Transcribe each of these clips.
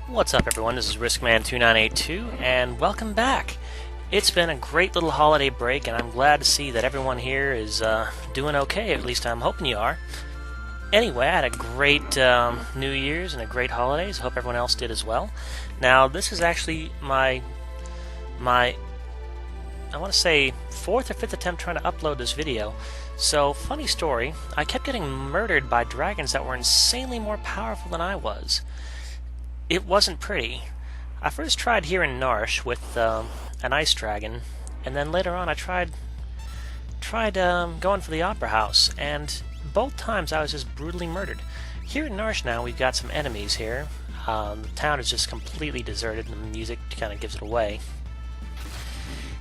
What's up, everyone? This is Riskman2982, and welcome back. It's been a great little holiday break, and I'm glad to see that everyone here is doing okay. At least I'm hoping you are. Anyway, I had a great New Year's and a great holidays. Hope everyone else did as well. Now, this is actually my I want to say fourth or fifth attempt trying to upload this video. So, funny story, I kept getting murdered by dragons that were insanely more powerful than I was. It wasn't pretty. I first tried here in Narsh with an ice dragon, and then later on I tried going for the Opera House, and both times I was just brutally murdered. Here in Narsh now we've got some enemies here. The town is just completely deserted, and the music kind of gives it away.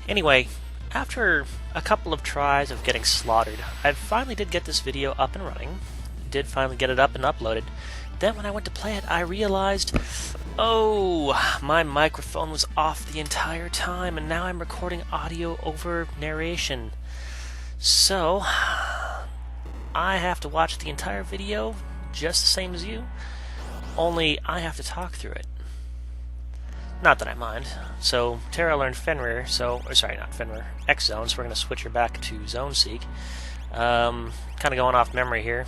Anyway, after a couple of tries of getting slaughtered, I finally did get this video up and running. Did finally get it up and uploaded. Then when I went to play it, I realized, oh, my microphone was off the entire time, and now I'm recording audio over narration. So, I have to watch the entire video, just the same as you, only I have to talk through it. Not that I mind. So, Terra learned Fenrir, X-Zone, so we're going to switch her back to Zone Seek. Kind of going off memory here.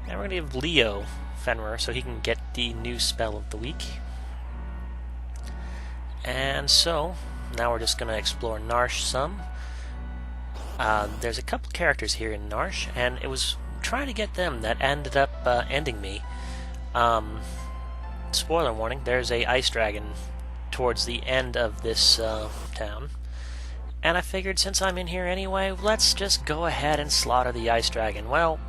And we're going to give Leo Fenrir so he can get the new spell of the week. And so, now we're just going to explore Narsh some. There's a couple characters here in Narsh, and it was trying to get them that ended up ending me. Spoiler warning, there's a ice dragon towards the end of this town. And I figured since I'm in here anyway, let's just go ahead and slaughter the ice dragon. Well,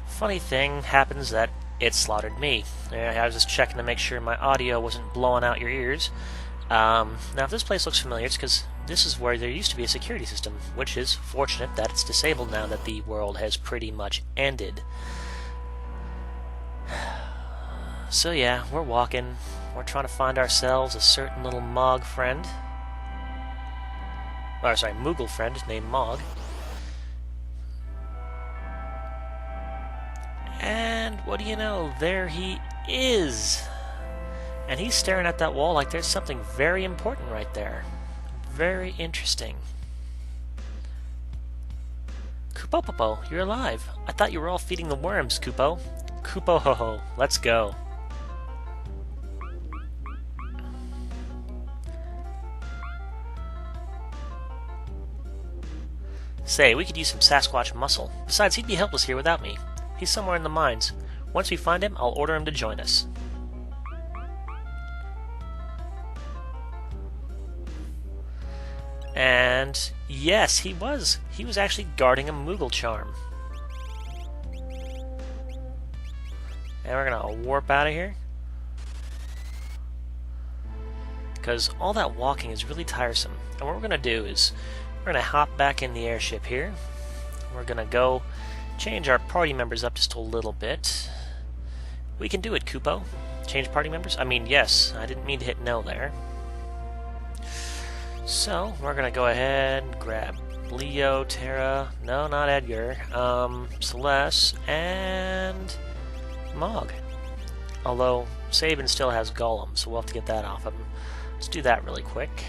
funny thing happens that it slaughtered me. I was just checking to make sure my audio wasn't blowing out your ears. Now, if this place looks familiar, it's because this is where there used to be a security system, which is fortunate that it's disabled now that the world has pretty much ended. So yeah, we're walking. We're trying to find ourselves a certain little Mog friend. Moogle friend named Mog. And what do you know? There he is! And he's staring at that wall like there's something very important right there. Very interesting. Kupo-Popo, you're alive. I thought you were all feeding the worms, Kupo. Kupo-ho-ho, let's go. Say, we could use some Sasquatch muscle. Besides, he'd be helpless here without me. He's somewhere in the mines. Once we find him, I'll order him to join us. And yes, he was. He was actually guarding a Moogle charm. And we're gonna warp out of here. Because all that walking is really tiresome. And what we're gonna do is we're gonna hop back in the airship here. We're gonna go change our party members up just a little bit. We can do it, Kupo. Change party members? I mean, yes. I didn't mean to hit no there. So, we're gonna go ahead and grab Leo, Terra, no, not Edgar, Celeste, and Mog. Although, Sabin still has Golem, so we'll have to get that off of him. Let's do that really quick.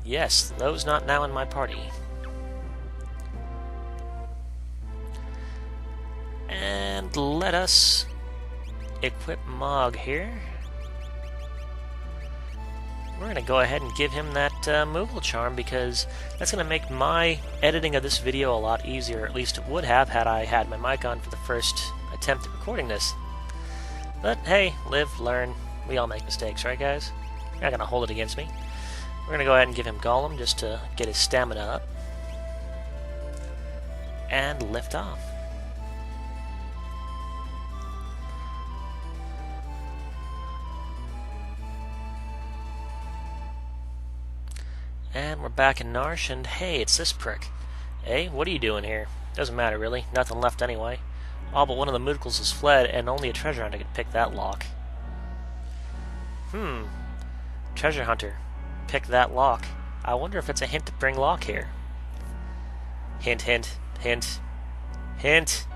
Yes, those not now in my party. And let us equip Mog here. We're going to go ahead and give him that Moogle charm because that's going to make my editing of this video a lot easier. At least it would have had I had my mic on for the first attempt at recording this. But hey, live, learn. We all make mistakes, right guys? You're not going to hold it against me. We're going to go ahead and give him Golem just to get his stamina up. And lift off. And we're back in Narsh, and hey, it's this prick. Hey, what are you doing here? Doesn't matter, really. Nothing left anyway. All but one of the Moodles has fled, and only a treasure hunter could pick that lock. Treasure hunter. Pick that lock. I wonder if it's a hint to bring lock here. Hint, hint, hint, hint.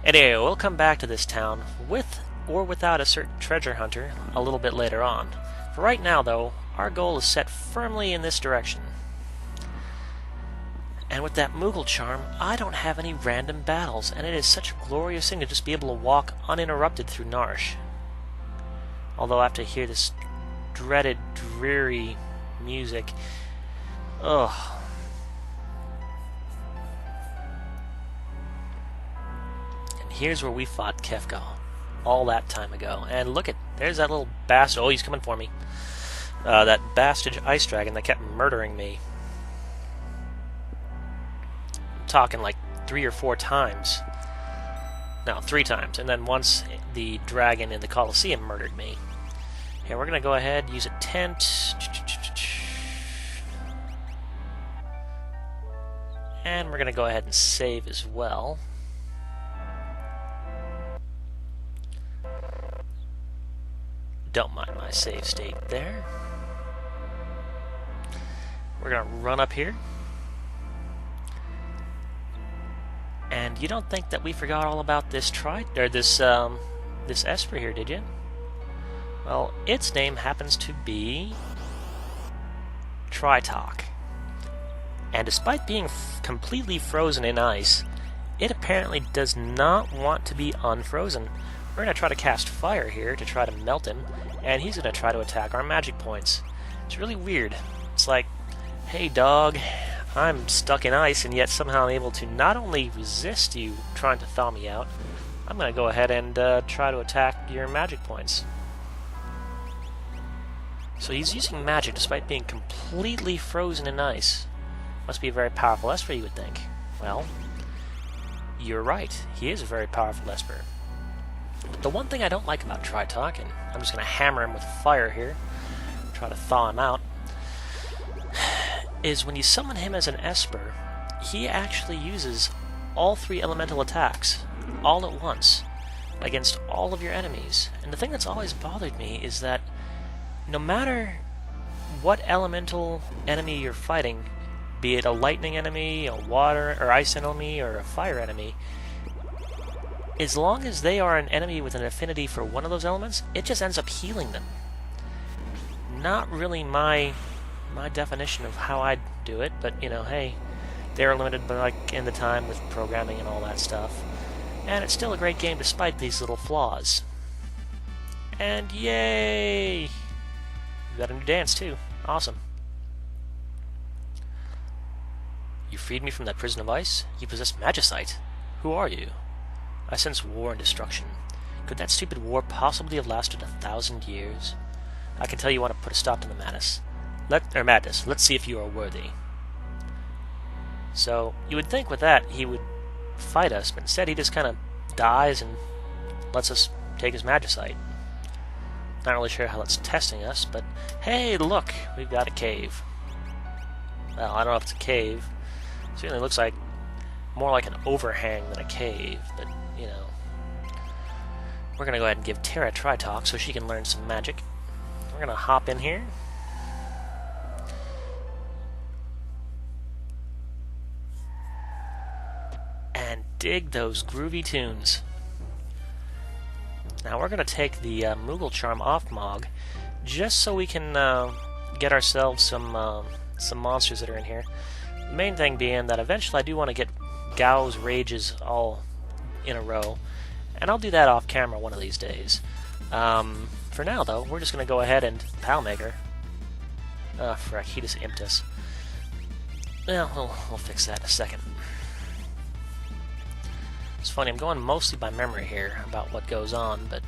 Anyway, we'll come back to this town with or without a certain treasure hunter a little bit later on. For right now, though, our goal is set firmly in this direction. And with that Moogle charm, I don't have any random battles, and it is such a glorious thing to just be able to walk uninterrupted through Narsh. Although I have to hear this dreaded, dreary music. Ugh. And here's where we fought Kefka all that time ago. And look at, there's that little bastard. Oh, he's coming for me. That bastard ice dragon that kept murdering me. I'm talking like 3 or 4 times. No, 3 times. And then once the dragon in the Colosseum murdered me. Here, we're going to go ahead, use a tent. And we're going to go ahead and save as well. Don't mind my save state there. We're going to run up here. And you don't think that we forgot all about this this Esper here, did you? Well, its name happens to be Tritok. And despite being completely frozen in ice, it apparently does not want to be unfrozen. We're going to try to cast fire here to try to melt him, and he's going to try to attack our magic points. It's really weird. It's like, hey dog, I'm stuck in ice, and yet somehow I'm able to not only resist you trying to thaw me out, I'm going to go ahead and try to attack your magic points. So he's using magic despite being completely frozen in ice. Must be a very powerful Esper, you would think. Well, you're right. He is a very powerful Esper. But the one thing I don't like about Tritok, and I'm just going to hammer him with fire here, try to thaw him out, is when you summon him as an Esper, he actually uses all 3 elemental attacks, all at once, against all of your enemies. And the thing that's always bothered me is that no matter what elemental enemy you're fighting, be it a lightning enemy, a water or ice enemy, or a fire enemy, as long as they are an enemy with an affinity for one of those elements, it just ends up healing them. Not really my definition of how I'd do it, but you know, hey, they're limited by like in the time with programming and all that stuff. And it's still a great game despite these little flaws. And yay! We got a new dance too. Awesome. You freed me from that prison of ice? You possess magicite. Who are you? I sense war and destruction. Could that stupid war possibly have lasted 1,000 years? I can tell you want to put a stop to the madness. Let's see if you are worthy. So, you would think with that he would fight us, but instead he just kind of dies and lets us take his magicite. Not really sure how that's testing us, but hey, look! We've got a cave. Well, I don't know if it's a cave. It certainly looks like more like an overhang than a cave, but, you know. We're going to go ahead and give Terra Tritok so she can learn some magic. We're going to hop in here. And dig those groovy tunes. Now we're going to take the Moogle charm off Mog, just so we can get ourselves some monsters that are in here. The main thing being that eventually I do want to get Gao's Rages all in a row, and I'll do that off camera one of these days. For now, though, we're just going to go ahead and Palmaker. Oh, frick, he just imped us. Well, we'll fix that in a second. It's funny, I'm going mostly by memory here about what goes on, but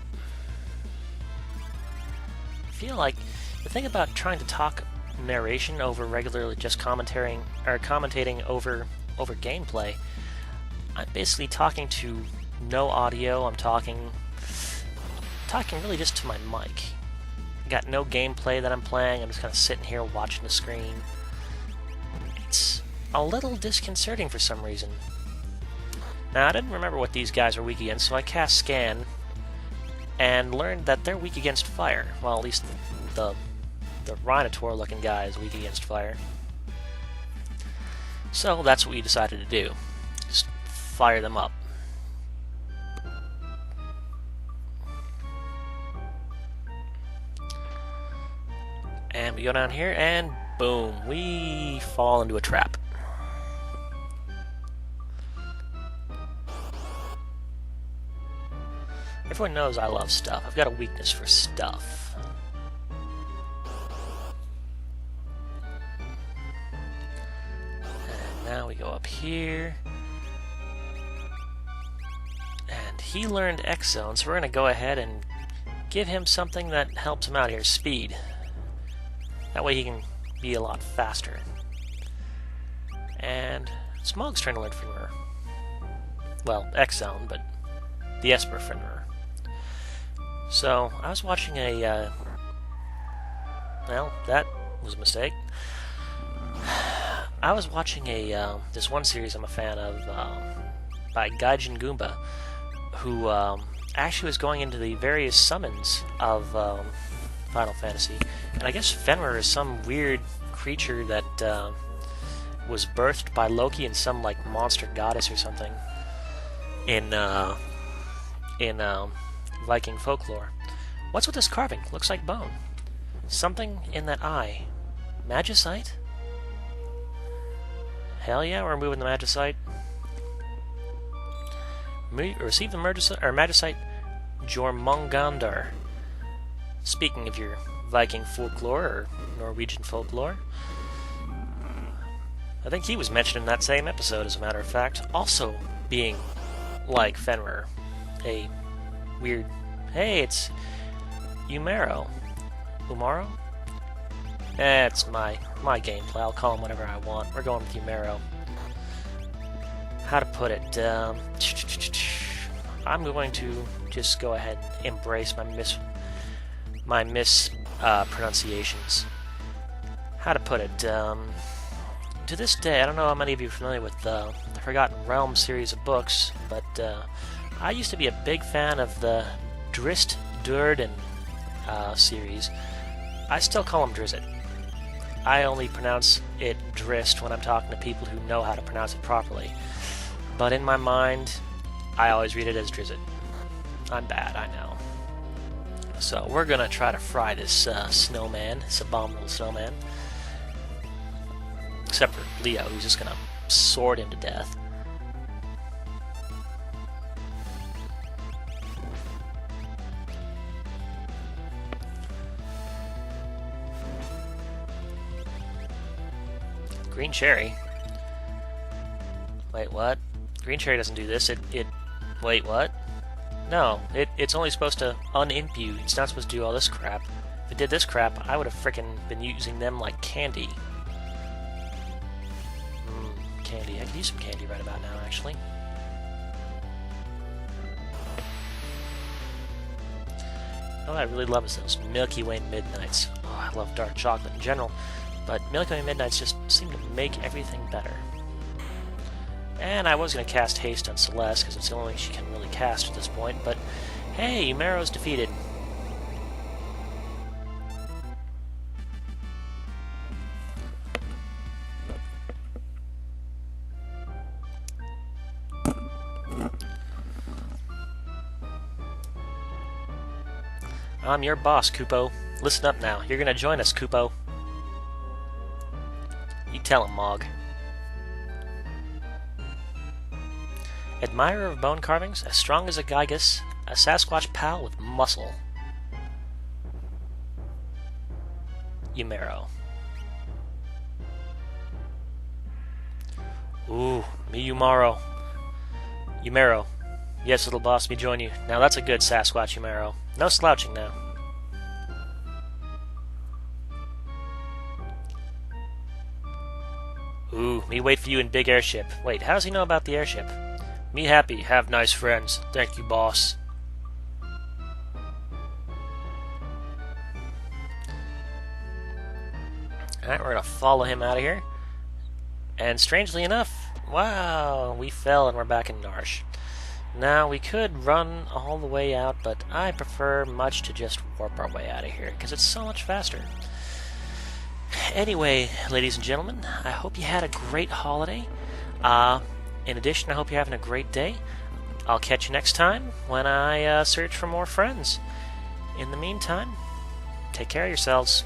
I feel like the thing about trying to talk narration over regularly just commentating over gameplay, I'm basically talking to no audio. I'm talking really just to my mic. Got no gameplay that I'm playing. I'm just kind of sitting here watching the screen. It's a little disconcerting for some reason. Now, I didn't remember what these guys are weak against, so I cast Scan and learned that they're weak against fire. Well, at least the Rhinotaur-looking guy is weak against fire. So that's what we decided to do. Just fire them up. And we go down here, and boom, we fall into a trap. Everyone knows I love stuff. I've got a weakness for stuff. And now we go up here. And he learned X Zone, so we're going to go ahead and give him something that helps him out here, speed. That way he can be a lot faster. And it's Mog's turn to learn Fenrir. Well, X Zone, but the Esper Fenrir. So, I was watching a, well, that was a mistake. I was watching this one series I'm a fan of, by Gaijin Goomba, who, actually was going into the various summons of, Final Fantasy. And I guess Fenrir is some weird creature that, was birthed by Loki and some, like, monster goddess or something in Viking folklore. What's with this carving? Looks like bone. Something in that eye. Magicite? Hell yeah, we're removing the Magicite. Receive the Magicite Jormungandr. Speaking of your Viking folklore, or Norwegian folklore, I think he was mentioned in that same episode, as a matter of fact, also being like Fenrir. A weird... Hey, it's Umaro. Umaro? It's my gameplay. I'll call him whatever I want. We're going with Umaro. How to put it? I'm going to just go ahead and embrace my mispronunciations. How to put it? To this day, I don't know how many of you are familiar with the Forgotten Realms series of books, but I used to be a big fan of the Drizzt Do'Urden series. I still call him Drizzt. I only pronounce it Drizzt when I'm talking to people who know how to pronounce it properly. But in my mind, I always read it as Drizzt. I'm bad, I know. So we're gonna try to fry this snowman, this abominable snowman. Except for Leo, who's just gonna sword him to death. Green cherry? Wait, what? Green cherry doesn't do this. Wait, what? No, it's only supposed to unimpute. It's not supposed to do all this crap. If it did this crap, I would have frickin' been using them like candy. Candy. I could use some candy right about now, actually. What I really love is those Milky Way Midnights. Oh, I love dark chocolate in general, but Milky Way Midnights just seem to make everything better. And I was going to cast Haste on Celeste, because it's the only thing she can really cast at this point, but hey, Umaro's defeated. I'm your boss, Kupo. Listen up now. You're gonna join us, Kupo. You tell him, Mog. Admirer of bone carvings, as strong as a Gygus, a Sasquatch pal with muscle. Umaro. Ooh, me Umaro. Umaro. Yes, little boss, me join you. Now that's a good Sasquatch, Umaro. No slouching now. Ooh, me wait for you in big airship. Wait, how does he know about the airship? Me happy, have nice friends. Thank you, boss. Alright, we're gonna follow him out of here. And strangely enough, wow, we fell and we're back in Narsh. Now, we could run all the way out, but I prefer much to just warp our way out of here, because it's so much faster. Anyway, ladies and gentlemen, I hope you had a great holiday. In addition, I hope you're having a great day. I'll catch you next time when I search for more friends. In the meantime, take care of yourselves.